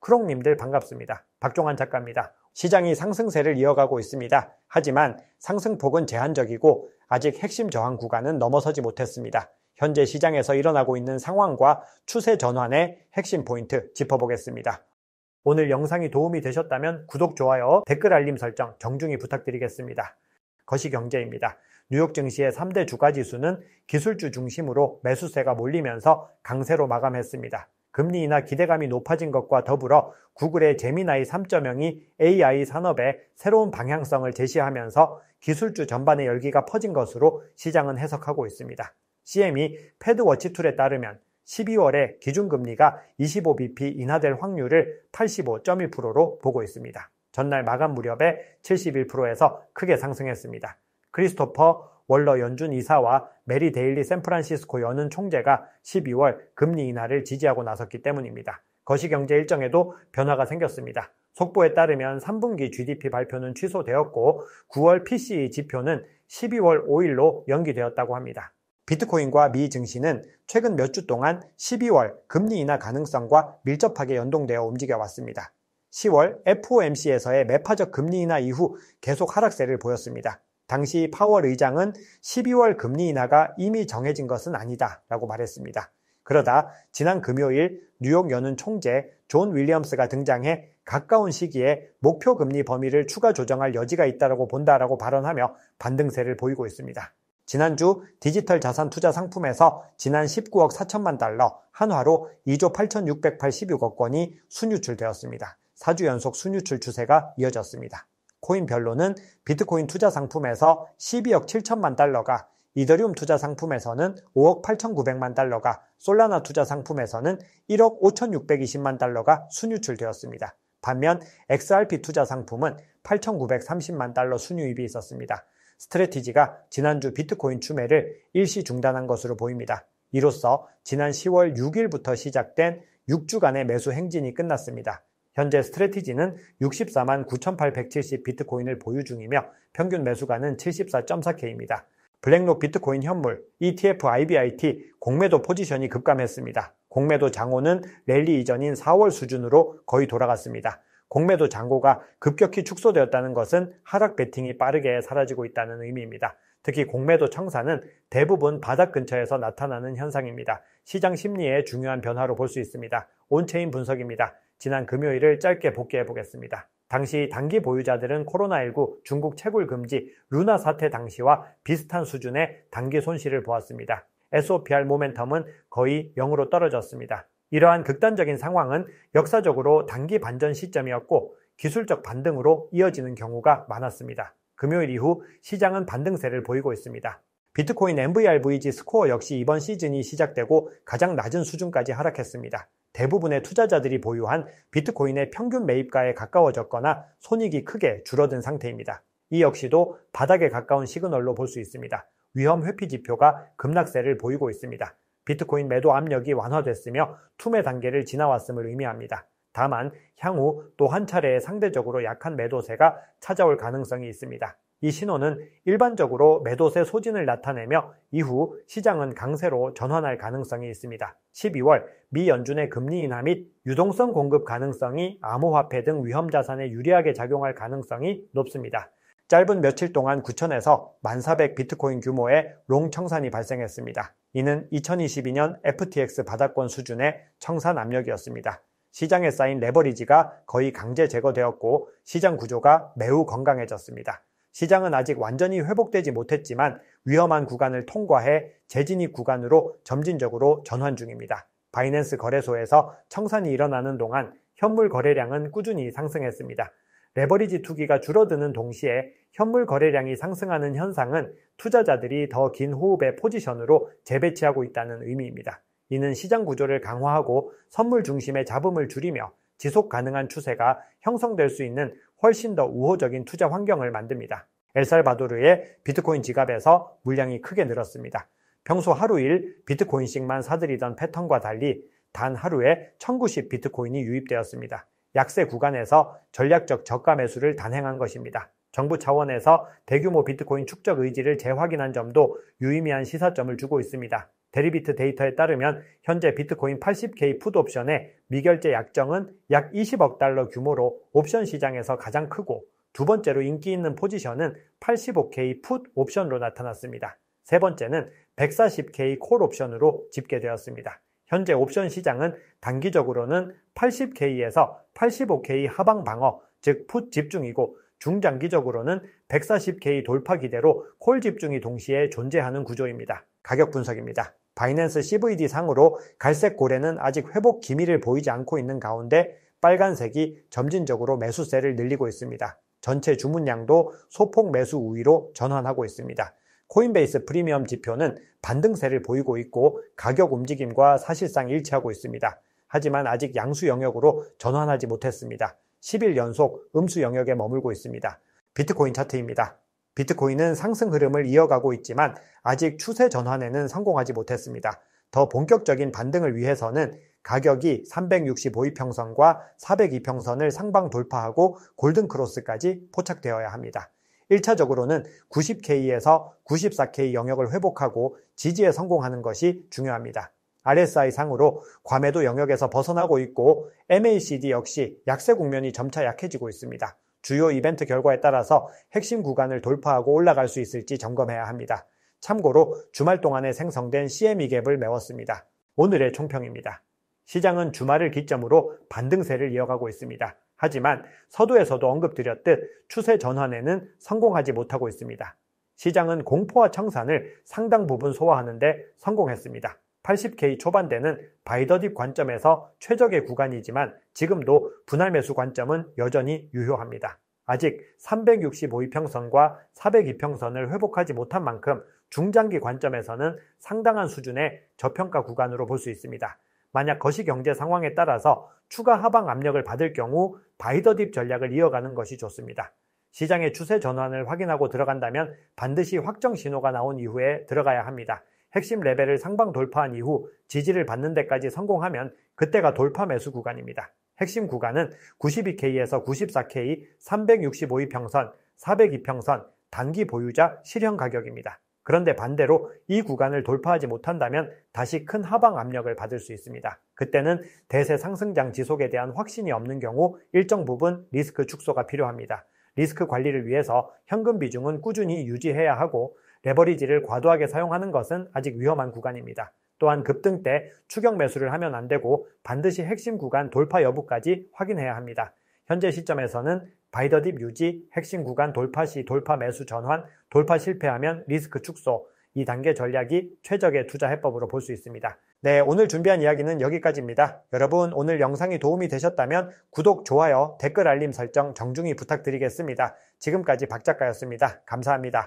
크롱님들 반갑습니다. 박종환 작가입니다. 시장이 상승세를 이어가고 있습니다. 하지만 상승폭은 제한적이고 아직 핵심 저항 구간은 넘어서지 못했습니다. 현재 시장에서 일어나고 있는 상황과 추세 전환의 핵심 포인트 짚어보겠습니다. 오늘 영상이 도움이 되셨다면 구독, 좋아요, 댓글 알림 설정 정중히 부탁드리겠습니다. 거시경제입니다. 뉴욕 증시의 3대 주가지수는 기술주 중심으로 매수세가 몰리면서 강세로 마감했습니다. 금리 인하 기대감이 높아진 것과 더불어 구글의 제미나이 3.0이 AI 산업에 새로운 방향성을 제시하면서 기술주 전반의 열기가 퍼진 것으로 시장은 해석하고 있습니다. CME 패드워치 툴에 따르면 12월에 기준금리가 25bp 인하될 확률을 85.1%로 보고 있습니다. 전날 마감 무렵에 71%에서 크게 상승했습니다. 크리스토퍼 월러 연준 이사와 메리 데일리 샌프란시스코 연은 총재가 12월 금리 인하를 지지하고 나섰기 때문입니다. 거시경제 일정에도 변화가 생겼습니다. 속보에 따르면 3분기 GDP 발표는 취소되었고 9월 PCE 지표는 12월 5일로 연기되었다고 합니다. 비트코인과 미 증시는 최근 몇 주 동안 12월 금리 인하 가능성과 밀접하게 연동되어 움직여 왔습니다. 10월 FOMC에서의 매파적 금리 인하 이후 계속 하락세를 보였습니다. 당시 파월 의장은 12월 금리 인하가 이미 정해진 것은 아니다 라고 말했습니다. 그러다 지난 금요일 뉴욕 연은 총재 존 윌리엄스가 등장해 가까운 시기에 목표 금리 범위를 추가 조정할 여지가 있다고 본다라고 발언하며 반등세를 보이고 있습니다. 지난주 디지털 자산 투자 상품에서 지난 19억 4천만 달러, 한화로 2조 8,686억 원이 순유출되었습니다. 4주 연속 순유출 추세가 이어졌습니다. 코인별로는 비트코인 투자 상품에서 12억 7천만 달러가, 이더리움 투자 상품에서는 5억 8,900만 달러가, 솔라나 투자 상품에서는 1억 5,620만 달러가 순유출되었습니다. 반면 XRP 투자 상품은 8,930만 달러 순유입이 있었습니다. 스트래티지가 지난주 비트코인 추매를 일시 중단한 것으로 보입니다. 이로써 지난 10월 6일부터 시작된 6주간의 매수 행진이 끝났습니다. 현재 스트래티지는 64만 9,870 비트코인을 보유 중이며 평균 매수가는 74.4K입니다. 블랙록 비트코인 현물, ETF IBIT 공매도 포지션이 급감했습니다. 공매도 장호는 랠리 이전인 4월 수준으로 거의 돌아갔습니다. 공매도 잔고가 급격히 축소되었다는 것은 하락 베팅이 빠르게 사라지고 있다는 의미입니다. 특히 공매도 청산은 대부분 바닥 근처에서 나타나는 현상입니다. 시장 심리의 중요한 변화로 볼 수 있습니다. 온체인 분석입니다. 지난 금요일을 짧게 복귀해 보겠습니다. 당시 단기 보유자들은 코로나19 중국 채굴 금지, 루나 사태 당시와 비슷한 수준의 단기 손실을 보았습니다. SOPR 모멘텀은 거의 0으로 떨어졌습니다. 이러한 극단적인 상황은 역사적으로 단기 반전 시점이었고 기술적 반등으로 이어지는 경우가 많았습니다. 금요일 이후 시장은 반등세를 보이고 있습니다. 비트코인 MVRVG 스코어 역시 이번 시즌이 시작되고 가장 낮은 수준까지 하락했습니다. 대부분의 투자자들이 보유한 비트코인의 평균 매입가에 가까워졌거나 손익이 크게 줄어든 상태입니다. 이 역시도 바닥에 가까운 시그널로 볼 수 있습니다. 위험 회피 지표가 급락세를 보이고 있습니다. 비트코인 매도 압력이 완화됐으며 투매 단계를 지나왔음을 의미합니다. 다만 향후 또 한 차례의 상대적으로 약한 매도세가 찾아올 가능성이 있습니다. 이 신호는 일반적으로 매도세 소진을 나타내며 이후 시장은 강세로 전환할 가능성이 있습니다. 12월 미 연준의 금리 인하 및 유동성 공급 가능성이 암호화폐 등 위험자산에 유리하게 작용할 가능성이 높습니다. 짧은 며칠 동안 9,000에서 1,400 비트코인 규모의 롱 청산이 발생했습니다. 이는 2022년 FTX 바닥권 수준의 청산 압력이었습니다. 시장에 쌓인 레버리지가 거의 강제 제거되었고 시장 구조가 매우 건강해졌습니다. 시장은 아직 완전히 회복되지 못했지만 위험한 구간을 통과해 재진입 구간으로 점진적으로 전환 중입니다. 바이낸스 거래소에서 청산이 일어나는 동안 현물 거래량은 꾸준히 상승했습니다. 레버리지 투기가 줄어드는 동시에 현물 거래량이 상승하는 현상은 투자자들이 더 긴 호흡의 포지션으로 재배치하고 있다는 의미입니다. 이는 시장 구조를 강화하고 선물 중심의 잡음을 줄이며 지속 가능한 추세가 형성될 수 있는 훨씬 더 우호적인 투자 환경을 만듭니다. 엘살바도르의 비트코인 지갑에서 물량이 크게 늘었습니다. 평소 하루 일 비트코인씩만 사들이던 패턴과 달리 단 하루에 1090 비트코인이 유입되었습니다. 약세 구간에서 전략적 저가 매수를 단행한 것입니다. 정부 차원에서 대규모 비트코인 축적 의지를 재확인한 점도 유의미한 시사점을 주고 있습니다. 데리비트 데이터에 따르면 현재 비트코인 80K 풋 옵션의 미결제 약정은 약 20억 달러 규모로 옵션 시장에서 가장 크고, 두 번째로 인기 있는 포지션은 85K 풋 옵션으로 나타났습니다. 세 번째는 140K 콜 옵션으로 집계되었습니다. 현재 옵션 시장은 단기적으로는 80K에서 85K 하방 방어, 즉 풋 집중이고, 중장기적으로는 140K 돌파 기대로 콜 집중이 동시에 존재하는 구조입니다. 가격 분석입니다. 바이낸스 CVD 상으로 갈색 고래는 아직 회복 기미를 보이지 않고 있는 가운데 빨간색이 점진적으로 매수세를 늘리고 있습니다. 전체 주문량도 소폭 매수 우위로 전환하고 있습니다. 코인베이스 프리미엄 지표는 반등세를 보이고 있고 가격 움직임과 사실상 일치하고 있습니다. 하지만 아직 양수 영역으로 전환하지 못했습니다. 10일 연속 음수 영역에 머물고 있습니다. 비트코인 차트입니다. 비트코인은 상승 흐름을 이어가고 있지만 아직 추세 전환에는 성공하지 못했습니다. 더 본격적인 반등을 위해서는 가격이 365이평선과 402평선을 상방 돌파하고 골든크로스까지 포착되어야 합니다. 1차적으로는 90K에서 94K 영역을 회복하고 지지에 성공하는 것이 중요합니다. RSI 상으로 과매도 영역에서 벗어나고 있고 MACD 역시 약세 국면이 점차 약해지고 있습니다. 주요 이벤트 결과에 따라서 핵심 구간을 돌파하고 올라갈 수 있을지 점검해야 합니다. 참고로 주말 동안에 생성된 CME 갭을 메웠습니다. 오늘의 총평입니다. 시장은 주말을 기점으로 반등세를 이어가고 있습니다. 하지만 서두에서도 언급드렸듯 추세 전환에는 성공하지 못하고 있습니다. 시장은 공포와 청산을 상당 부분 소화하는 데 성공했습니다. 80K 초반대는 바이더딥 관점에서 최적의 구간이지만 지금도 분할 매수 관점은 여전히 유효합니다. 아직 365이평선과 402평선을 회복하지 못한 만큼 중장기 관점에서는 상당한 수준의 저평가 구간으로 볼 수 있습니다. 만약 거시경제 상황에 따라서 추가 하방 압력을 받을 경우 바이더딥 전략을 이어가는 것이 좋습니다. 시장의 추세 전환을 확인하고 들어간다면 반드시 확정 신호가 나온 이후에 들어가야 합니다. 핵심 레벨을 상방 돌파한 이후 지지를 받는 데까지 성공하면 그때가 돌파 매수 구간입니다. 핵심 구간은 92K에서 94K, 365이평선, 402평선, 단기 보유자 실현 가격입니다. 그런데 반대로 이 구간을 돌파하지 못한다면 다시 큰 하방 압력을 받을 수 있습니다. 그때는 대세 상승장 지속에 대한 확신이 없는 경우 일정 부분 리스크 축소가 필요합니다. 리스크 관리를 위해서 현금 비중은 꾸준히 유지해야 하고 레버리지를 과도하게 사용하는 것은 아직 위험한 구간입니다. 또한 급등 때 추격 매수를 하면 안 되고 반드시 핵심 구간 돌파 여부까지 확인해야 합니다. 현재 시점에서는 바이더딥 유지, 핵심 구간 돌파 시 돌파 매수 전환, 돌파 실패하면 리스크 축소, 2단계 전략이 최적의 투자 해법으로 볼 수 있습니다. 네, 오늘 준비한 이야기는 여기까지입니다. 여러분 오늘 영상이 도움이 되셨다면 구독, 좋아요, 댓글 알림 설정 정중히 부탁드리겠습니다. 지금까지 박 작가였습니다. 감사합니다.